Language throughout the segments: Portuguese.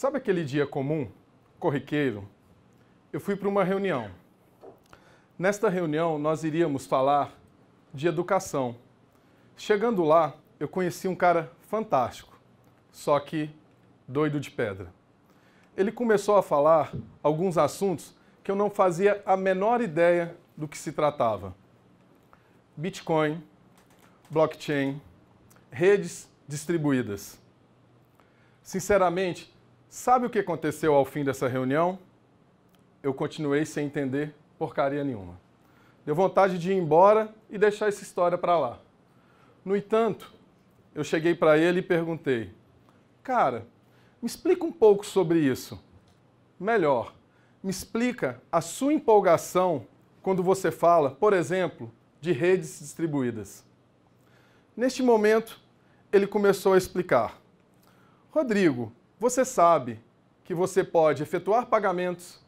Sabe aquele dia comum, corriqueiro? Eu fui para uma reunião. Nesta reunião, nós iríamos falar de educação. Chegando lá, eu conheci um cara fantástico, só que doido de pedra. Ele começou a falar alguns assuntos que eu não fazia a menor ideia do que se tratava. Bitcoin, blockchain, redes distribuídas. Sinceramente, sabe o que aconteceu ao fim dessa reunião? Eu continuei sem entender porcaria nenhuma. Deu vontade de ir embora e deixar essa história para lá. No entanto, eu cheguei para ele e perguntei: cara, me explica um pouco sobre isso. Melhor, me explica a sua empolgação quando você fala, por exemplo, de redes distribuídas. Neste momento, ele começou a explicar. Rodrigo, você sabe que você pode efetuar pagamentos,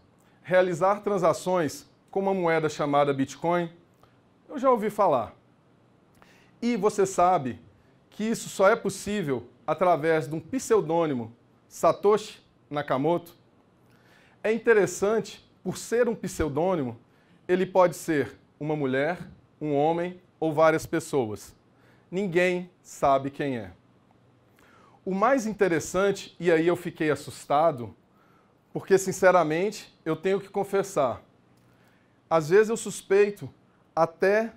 realizar transações com uma moeda chamada Bitcoin? Eu já ouvi falar. E você sabe que isso só é possível através de um pseudônimo, Satoshi Nakamoto? É interessante, por ser um pseudônimo, ele pode ser uma mulher, um homem ou várias pessoas. Ninguém sabe quem é. O mais interessante, e aí eu fiquei assustado, porque, sinceramente, eu tenho que confessar, às vezes eu suspeito até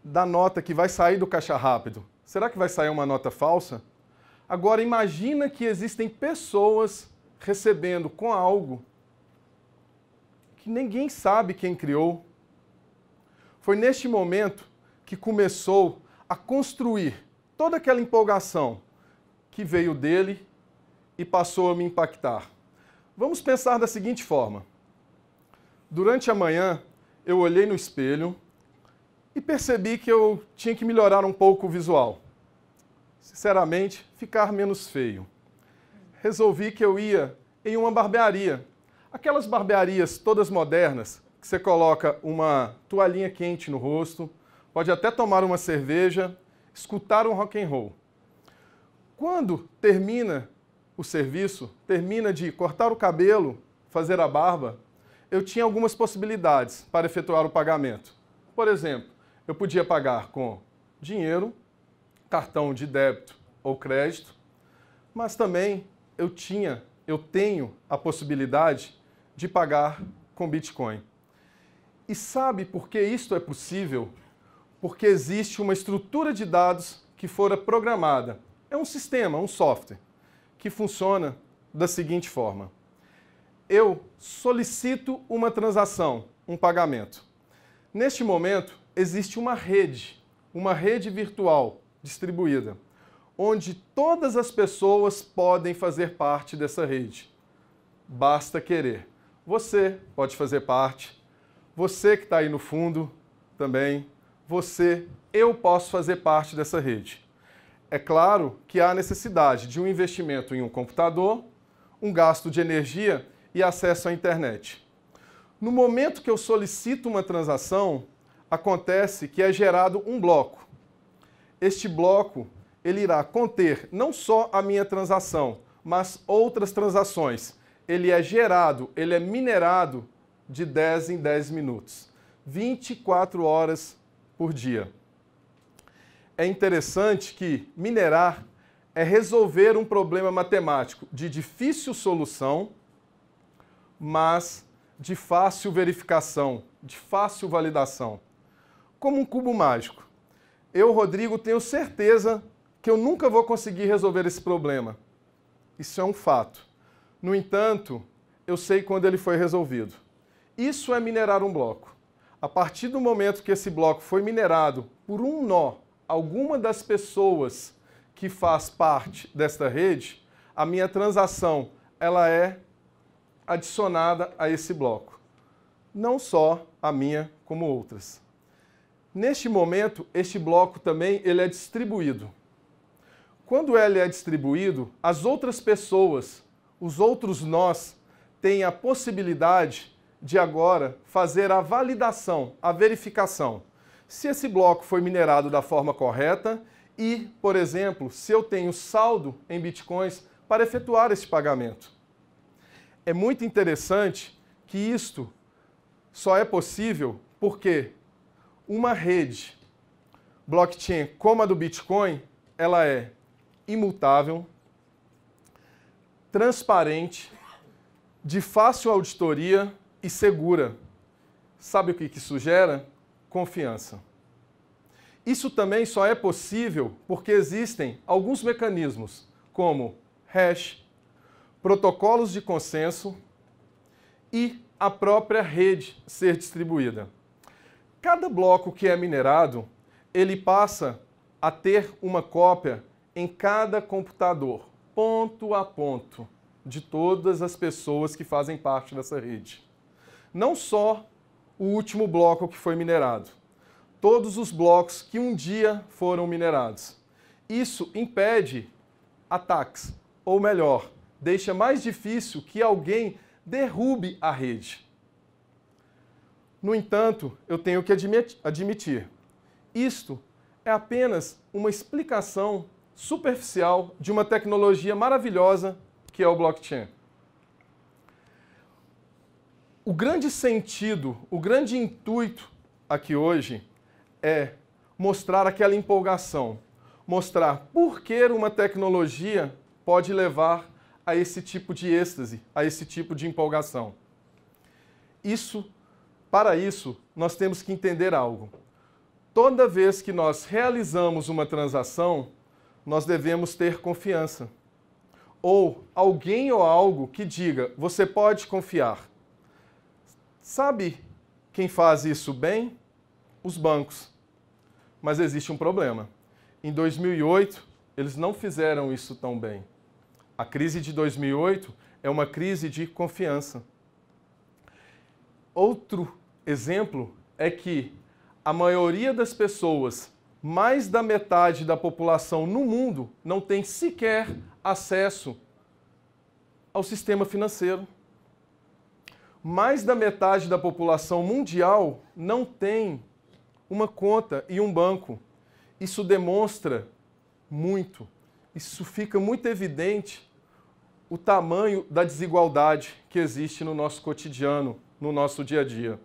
da nota que vai sair do caixa rápido. Será que vai sair uma nota falsa? Agora, imagina que existem pessoas recebendo com algo que ninguém sabe quem criou. Foi neste momento que começou a construir toda aquela empolgação que veio dele e passou a me impactar. Vamos pensar da seguinte forma. Durante a manhã, eu olhei no espelho e percebi que eu tinha que melhorar um pouco o visual. Sinceramente, ficar menos feio. Resolvi que eu ia em uma barbearia. Aquelas barbearias todas modernas, que você coloca uma toalhinha quente no rosto, pode até tomar uma cerveja, escutar um rock and roll. Quando termina o serviço, termina de cortar o cabelo, fazer a barba, eu tinha algumas possibilidades para efetuar o pagamento. Por exemplo, eu podia pagar com dinheiro, cartão de débito ou crédito, mas também eu tenho a possibilidade de pagar com Bitcoin. E sabe por que isto é possível? Porque existe uma estrutura de dados que fora programada. É um sistema, um software, que funciona da seguinte forma. Eu solicito uma transação, um pagamento. Neste momento, existe uma rede virtual distribuída, onde todas as pessoas podem fazer parte dessa rede. Basta querer. Você pode fazer parte, você que está aí no fundo também, eu posso fazer parte dessa rede. É claro que há necessidade de um investimento em um computador, um gasto de energia e acesso à internet. No momento que eu solicito uma transação, acontece que é gerado um bloco. Este bloco, ele irá conter não só a minha transação, mas outras transações. Ele é gerado, ele é minerado de 10 em 10 minutos, 24 horas por dia. É interessante que minerar é resolver um problema matemático de difícil solução, mas de fácil verificação, de fácil validação. Como um cubo mágico. Eu, Rodrigo, tenho certeza que eu nunca vou conseguir resolver esse problema. Isso é um fato. No entanto, eu sei quando ele foi resolvido. Isso é minerar um bloco. A partir do momento que esse bloco foi minerado por um nó, alguma das pessoas que faz parte desta rede, a minha transação ela é adicionada a esse bloco. Não só a minha, como outras. Neste momento, este bloco também ele é distribuído. Quando ele é distribuído, as outras pessoas, os outros nós, têm a possibilidade de agora fazer a validação, a verificação. Se esse bloco foi minerado da forma correta e, por exemplo, se eu tenho saldo em bitcoins para efetuar esse pagamento. É muito interessante que isto só é possível porque uma rede blockchain como a do Bitcoin, ela é imutável, transparente, de fácil auditoria e segura. Sabe o que isso gera? Confiança. Isso também só é possível porque existem alguns mecanismos, como hash, protocolos de consenso e a própria rede ser distribuída. Cada bloco que é minerado, ele passa a ter uma cópia em cada computador, ponto a ponto, de todas as pessoas que fazem parte dessa rede. Não só o último bloco que foi minerado, todos os blocos que um dia foram minerados. Isso impede ataques, ou melhor, deixa mais difícil que alguém derrube a rede. No entanto, eu tenho que admitir, isto é apenas uma explicação superficial de uma tecnologia maravilhosa que é o blockchain. O grande sentido, o grande intuito aqui hoje é mostrar aquela empolgação, mostrar por que uma tecnologia pode levar a esse tipo de êxtase, a esse tipo de empolgação. Para isso, nós temos que entender algo. Toda vez que nós realizamos uma transação, nós devemos ter confiança. Ou alguém ou algo que diga, você pode confiar. Sabe quem faz isso bem? Os bancos. Mas existe um problema. Em 2008, eles não fizeram isso tão bem. A crise de 2008 é uma crise de confiança. Outro exemplo é que a maioria das pessoas, mais da metade da população no mundo, não tem sequer acesso ao sistema financeiro. Mais da metade da população mundial não tem uma conta e um banco. Isso demonstra muito, isso fica muito evidente o tamanho da desigualdade que existe no nosso cotidiano, no nosso dia a dia.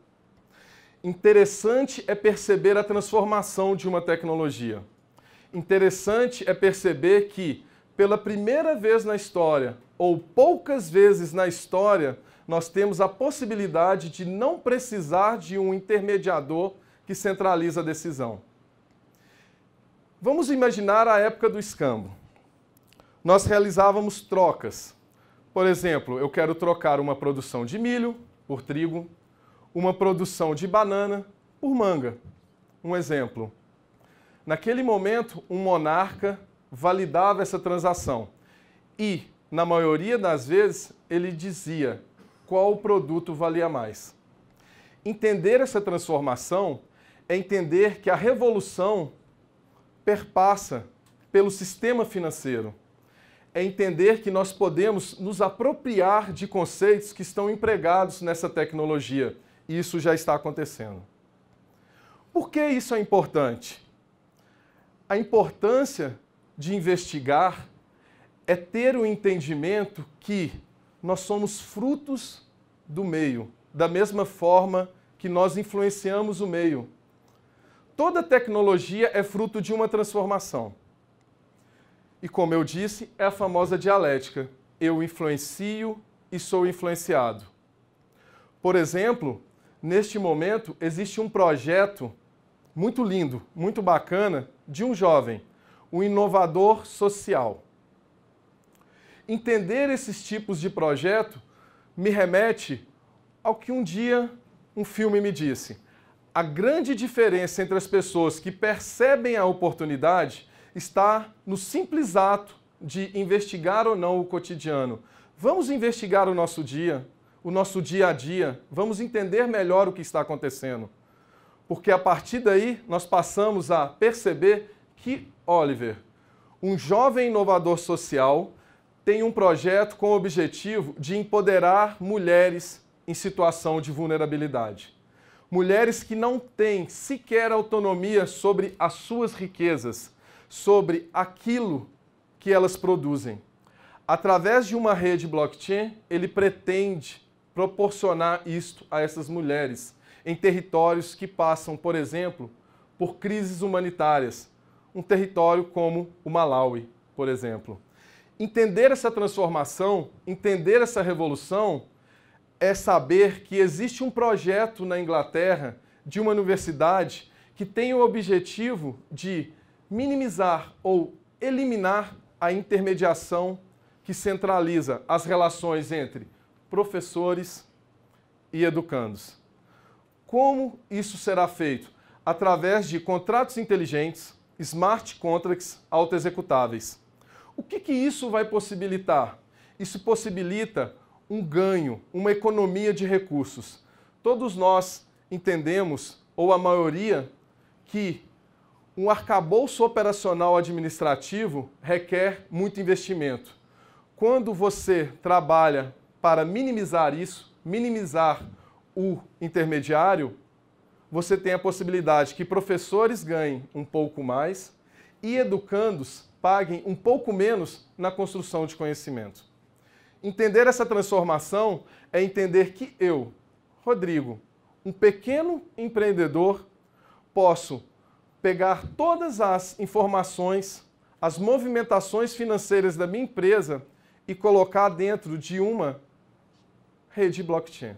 Interessante é perceber a transformação de uma tecnologia. Interessante é perceber que, pela primeira vez na história, ou poucas vezes na história, nós temos a possibilidade de não precisar de um intermediador que centraliza a decisão. Vamos imaginar a época do escambo. Nós realizávamos trocas. Por exemplo, eu quero trocar uma produção de milho por trigo, uma produção de banana por manga. Um exemplo. Naquele momento, um monarca validava essa transação e, na maioria das vezes, ele dizia qual produto valia mais. Entender essa transformação é entender que a revolução perpassa pelo sistema financeiro. É entender que nós podemos nos apropriar de conceitos que estão empregados nessa tecnologia. E isso já está acontecendo. Por que isso é importante? A importância de investigar é ter o entendimento que nós somos frutos do meio, da mesma forma que nós influenciamos o meio. Toda tecnologia é fruto de uma transformação. E como eu disse, é a famosa dialética. Eu influencio e sou influenciado. Por exemplo, neste momento existe um projeto muito lindo, muito bacana, de um jovem, um inovador social. Entender esses tipos de projeto me remete ao que um dia um filme me disse. A grande diferença entre as pessoas que percebem a oportunidade está no simples ato de investigar ou não o cotidiano. Vamos investigar o nosso dia a dia, vamos entender melhor o que está acontecendo. Porque a partir daí nós passamos a perceber que Oliver, um jovem inovador social, tem um projeto com o objetivo de empoderar mulheres em situação de vulnerabilidade. Mulheres que não têm sequer autonomia sobre as suas riquezas, sobre aquilo que elas produzem. Através de uma rede blockchain, ele pretende proporcionar isto a essas mulheres em territórios que passam, por exemplo, por crises humanitárias. Um território como o Malawi, por exemplo. Entender essa transformação, entender essa revolução, é saber que existe um projeto na Inglaterra de uma universidade que tem o objetivo de minimizar ou eliminar a intermediação que centraliza as relações entre professores e educandos. Como isso será feito? Através de contratos inteligentes, smart contracts autoexecutáveis. O que isso vai possibilitar? Isso possibilita um ganho, uma economia de recursos. Todos nós entendemos, ou a maioria, que um arcabouço operacional administrativo requer muito investimento. Quando você trabalha para minimizar isso, minimizar o intermediário, você tem a possibilidade que professores ganhem um pouco mais e educandos paguem um pouco menos na construção de conhecimento. Entender essa transformação é entender que eu, Rodrigo, um pequeno empreendedor, posso pegar todas as informações, as movimentações financeiras da minha empresa e colocar dentro de uma rede blockchain.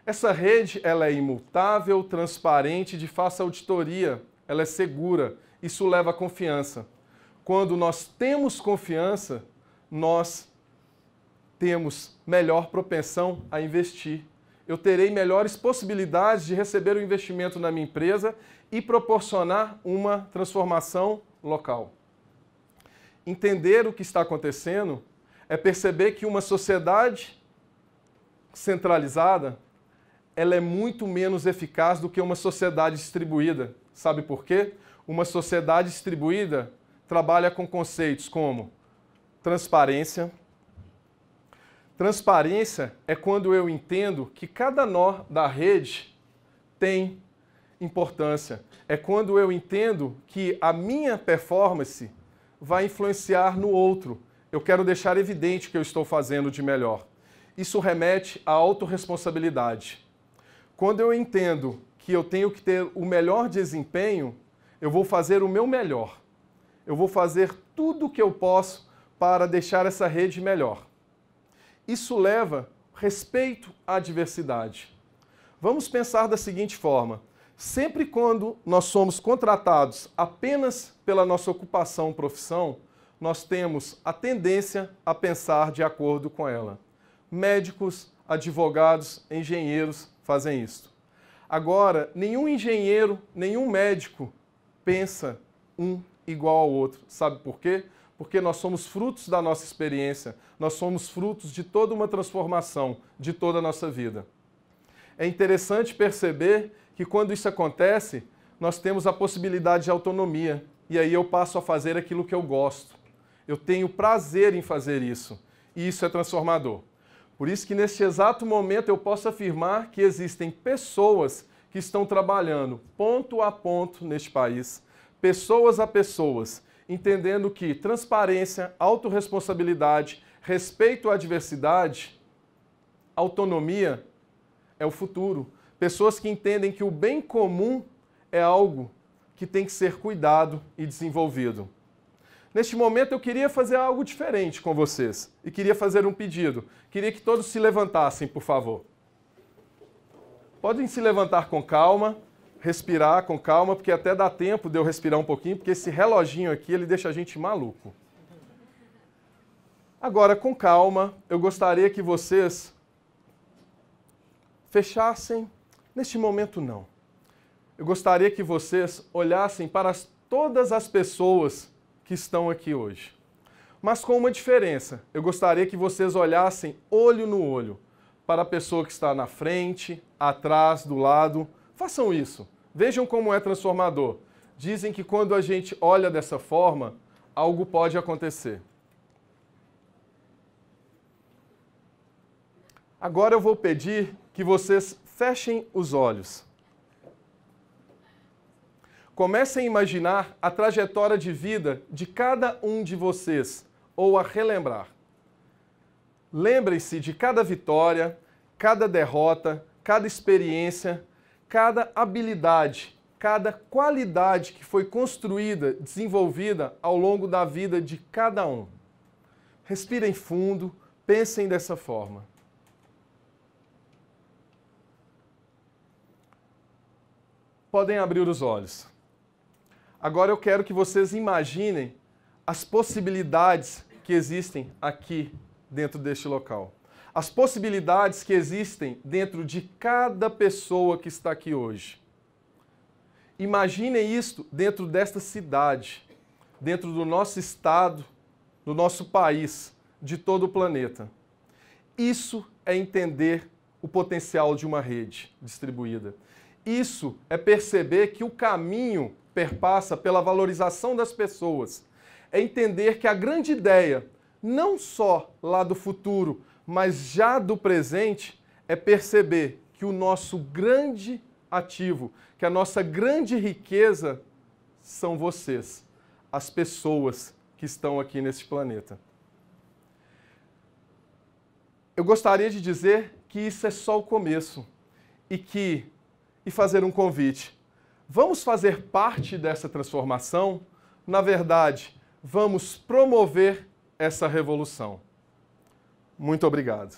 Essa rede ela é imutável, transparente, de fácil auditoria, ela é segura. Isso leva a confiança. Quando nós temos confiança, nós temos melhor propensão a investir. Eu terei melhores possibilidades de receber o investimento na minha empresa e proporcionar uma transformação local. Entender o que está acontecendo é perceber que uma sociedade centralizada ela é muito menos eficaz do que uma sociedade distribuída. Sabe por quê? Uma sociedade distribuída trabalha com conceitos como transparência. Transparência é quando eu entendo que cada nó da rede tem importância. É quando eu entendo que a minha performance vai influenciar no outro. Eu quero deixar evidente o que eu estou fazendo de melhor. Isso remete à autorresponsabilidade. Quando eu entendo que eu tenho que ter o melhor desempenho, eu vou fazer o meu melhor. Eu vou fazer tudo o que eu posso para deixar essa rede melhor. Isso leva respeito à diversidade. Vamos pensar da seguinte forma: sempre quando nós somos contratados apenas pela nossa ocupação, profissão, nós temos a tendência a pensar de acordo com ela. Médicos, advogados, engenheiros fazem isso. Agora, nenhum engenheiro, nenhum médico pensa um igual ao outro. Sabe por quê? Porque nós somos frutos da nossa experiência, nós somos frutos de toda uma transformação, de toda a nossa vida. É interessante perceber que quando isso acontece, nós temos a possibilidade de autonomia, e aí eu passo a fazer aquilo que eu gosto. Eu tenho prazer em fazer isso, e isso é transformador. Por isso que neste exato momento eu posso afirmar que existem pessoas que estão trabalhando ponto a ponto neste país, pessoas a pessoas, entendendo que transparência, autorresponsabilidade, respeito à diversidade, autonomia é o futuro. Pessoas que entendem que o bem comum é algo que tem que ser cuidado e desenvolvido. Neste momento eu queria fazer algo diferente com vocês e queria fazer um pedido. Queria que todos se levantassem, por favor. Podem se levantar com calma, respirar com calma, porque até dá tempo de eu respirar um pouquinho, porque esse reloginho aqui, ele deixa a gente maluco. Agora, com calma, eu gostaria que vocês fechassem. Neste momento, não. Eu gostaria que vocês olhassem para todas as pessoas que estão aqui hoje. Mas com uma diferença. Eu gostaria que vocês olhassem olho no olho para a pessoa que está na frente, atrás, do lado. Façam isso. Vejam como é transformador. Dizem que quando a gente olha dessa forma, algo pode acontecer. Agora eu vou pedir que vocês fechem os olhos. Comecem a imaginar a trajetória de vida de cada um de vocês, ou a relembrar. Lembrem-se de cada vitória, cada derrota, cada experiência, cada habilidade, cada qualidade que foi construída, desenvolvida ao longo da vida de cada um. Respirem fundo, pensem dessa forma. Podem abrir os olhos. Agora eu quero que vocês imaginem as possibilidades que existem aqui dentro deste local. As possibilidades que existem dentro de cada pessoa que está aqui hoje. Imaginem isso dentro desta cidade, dentro do nosso estado, do nosso país, de todo o planeta. Isso é entender o potencial de uma rede distribuída. Isso é perceber que o caminho perpassa pela valorização das pessoas. É entender que a grande ideia, não só lá do futuro, mas já do presente, é perceber que o nosso grande ativo, que a nossa grande riqueza são vocês, as pessoas que estão aqui neste planeta. Eu gostaria de dizer que isso é só o começo e fazer um convite. Vamos fazer parte dessa transformação? Na verdade, vamos promover essa revolução. Muito obrigado.